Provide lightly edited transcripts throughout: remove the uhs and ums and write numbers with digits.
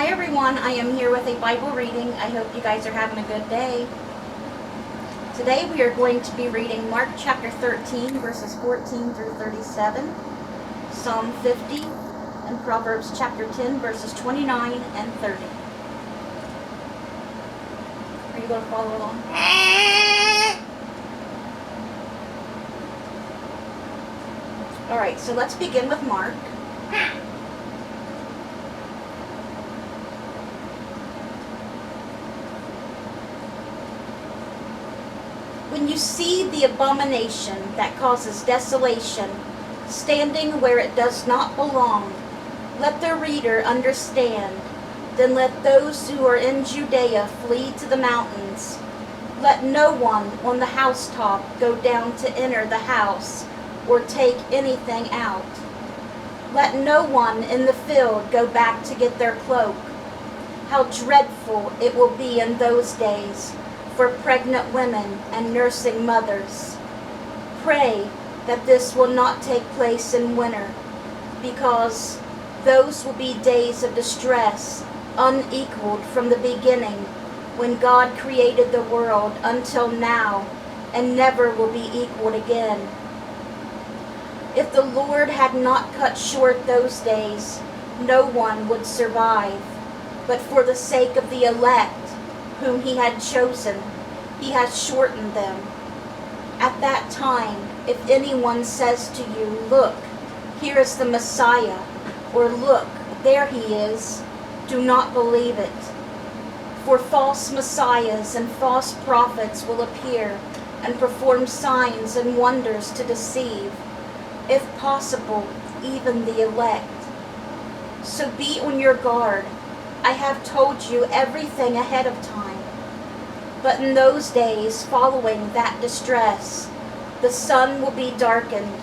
Hi everyone, I am here with a Bible reading. I hope you guys are having a good day. Today we are going to be reading Mark chapter 13 verses 14 through 37, Psalm 50, and Proverbs chapter 10 verses 29 and 30. Are you going to follow along? Alright, so let's begin with Mark. When you see the abomination that causes desolation, standing where it does not belong, let the reader understand. Then let those who are in Judea flee to the mountains. Let no one on the housetop go down to enter the house or take anything out. Let no one in the field go back to get their cloak. How dreadful it will be in those days for pregnant women and nursing mothers. Pray that this will not take place in winter, because those will be days of distress unequaled from the beginning, when God created the world until now, and never will be equaled again. If the Lord had not cut short those days, no one would survive. But for the sake of the elect, whom he had chosen, he has shortened them. At that time, if anyone says to you, "Look, here is the Messiah," or "Look, there he is," do not believe it. For false messiahs and false prophets will appear and perform signs and wonders to deceive, if possible, even the elect. So be on your guard. I have told you everything ahead of time. But in those days following that distress, the sun will be darkened,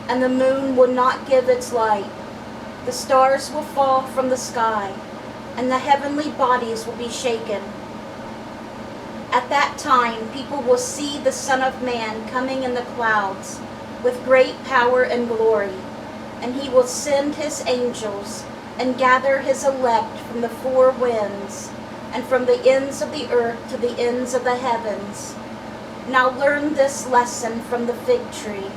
and the moon will not give its light. The stars will fall from the sky, and the heavenly bodies will be shaken. At that time, people will see the Son of Man coming in the clouds with great power and glory, and he will send his angels and gather his elect from the four winds, and from the ends of the earth to the ends of the heavens. Now learn this lesson from the fig tree.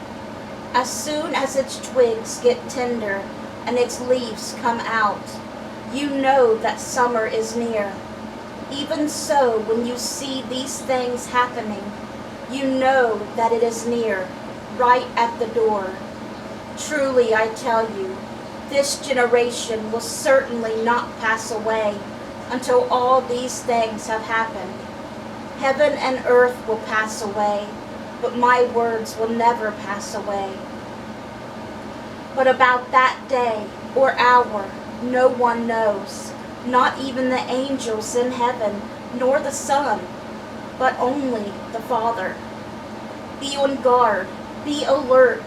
As soon as its twigs get tender and its leaves come out, you know that summer is near. Even so, when you see these things happening, you know that it is near, right at the door. Truly, I tell you, this generation will certainly not pass away until all these things have happened. Heaven and earth will pass away, but my words will never pass away. But about that day or hour, no one knows, not even the angels in heaven, nor the Son, but only the Father. Be on guard, be alert.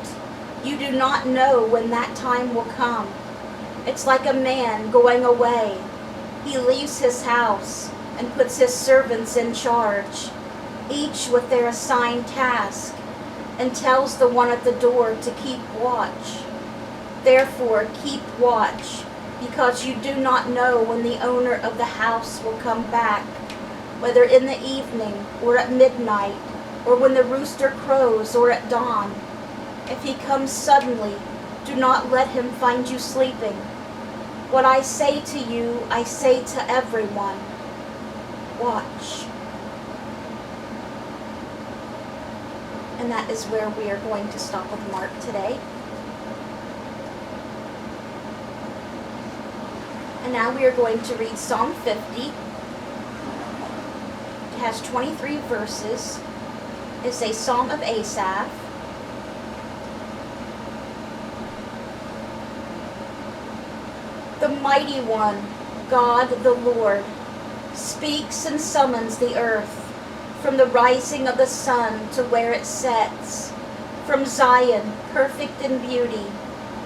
You do not know when that time will come. It's like a man going away. He leaves his house and puts his servants in charge, each with their assigned task, and tells the one at the door to keep watch. Therefore, keep watch, because you do not know when the owner of the house will come back, whether in the evening or at midnight, or when the rooster crows or at dawn. If he comes suddenly, do not let him find you sleeping. What I say to you, I say to everyone, watch. And that is where we are going to stop with Mark today. And now we are going to read Psalm 50. It has 23 verses. It's a psalm of Asaph. The mighty one, God the Lord, speaks and summons the earth, from the rising of the sun to where it sets. From Zion, perfect in beauty,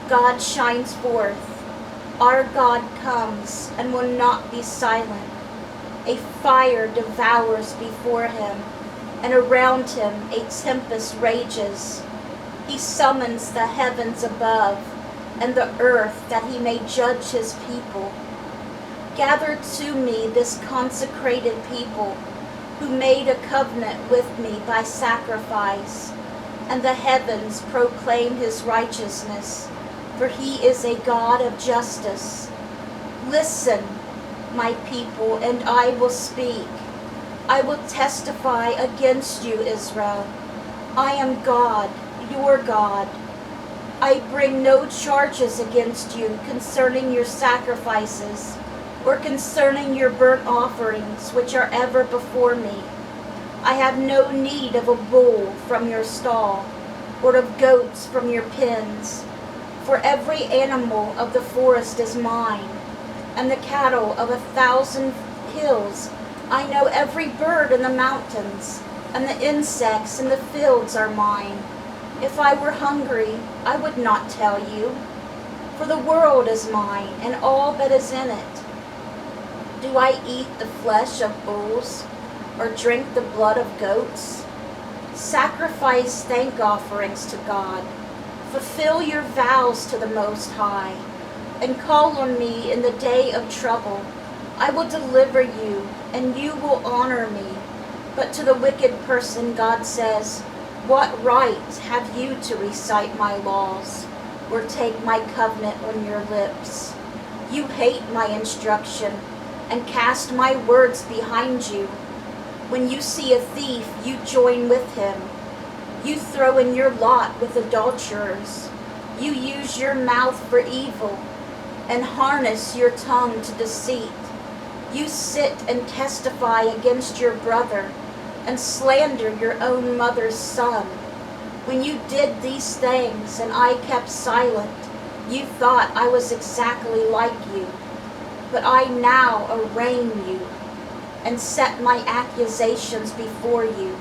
God shines forth. Our God comes and will not be silent. A fire devours before him, and around him a tempest rages. He summons the heavens above and the earth that he may judge his people. Gather to me this consecrated people who made a covenant with me by sacrifice, and the heavens proclaim his righteousness, for he is a God of justice. Listen, my people, and I will speak. I will testify against you, Israel. I am God, your God. I bring no charges against you concerning your sacrifices, or concerning your burnt offerings, which are ever before me. I have no need of a bull from your stall, or of goats from your pens. For every animal of the forest is mine, and the cattle of 1,000 hills. I know every bird in the mountains, and the insects in the fields are mine. If I were hungry, I would not tell you, for the world is mine, and all that is in it. Do I eat the flesh of bulls, or drink the blood of goats? Sacrifice thank offerings to God. Fulfill your vows to the Most High, and call on me in the day of trouble. I will deliver you, and you will honor me. But to the wicked person, God says, what right have you to recite my laws, or take my covenant on your lips? You hate my instruction, and cast my words behind you. When you see a thief, you join with him. You throw in your lot with adulterers. You use your mouth for evil, and harness your tongue to deceit. You sit and testify against your brother, and slander your own mother's son. When you did these things, and I kept silent, you thought I was exactly like you. But I now arraign you, and set my accusations before you.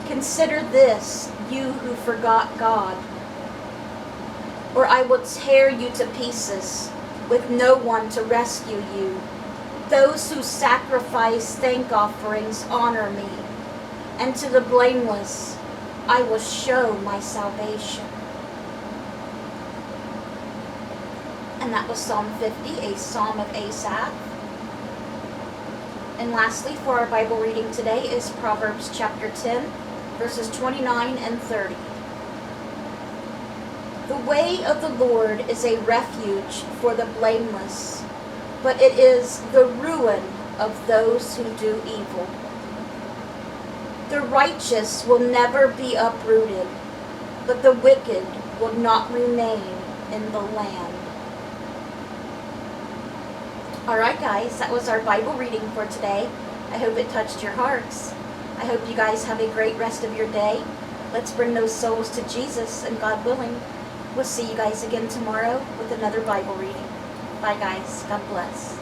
Consider this, you who forgot God, or I will tear you to pieces, with no one to rescue you. Those who sacrifice thank offerings honor me, and to the blameless I will show my salvation. And that was Psalm 50, a psalm of Asaph. And lastly, for our Bible reading today is Proverbs chapter 10, verses 29 and 30. The way of the Lord is a refuge for the blameless, but it is the ruin of those who do evil. The righteous will never be uprooted, but the wicked will not remain in the land. Alright guys, that was our Bible reading for today. I hope it touched your hearts. I hope you guys have a great rest of your day. Let's bring those souls to Jesus, and God willing, we'll see you guys again tomorrow with another Bible reading. Bye guys. God bless.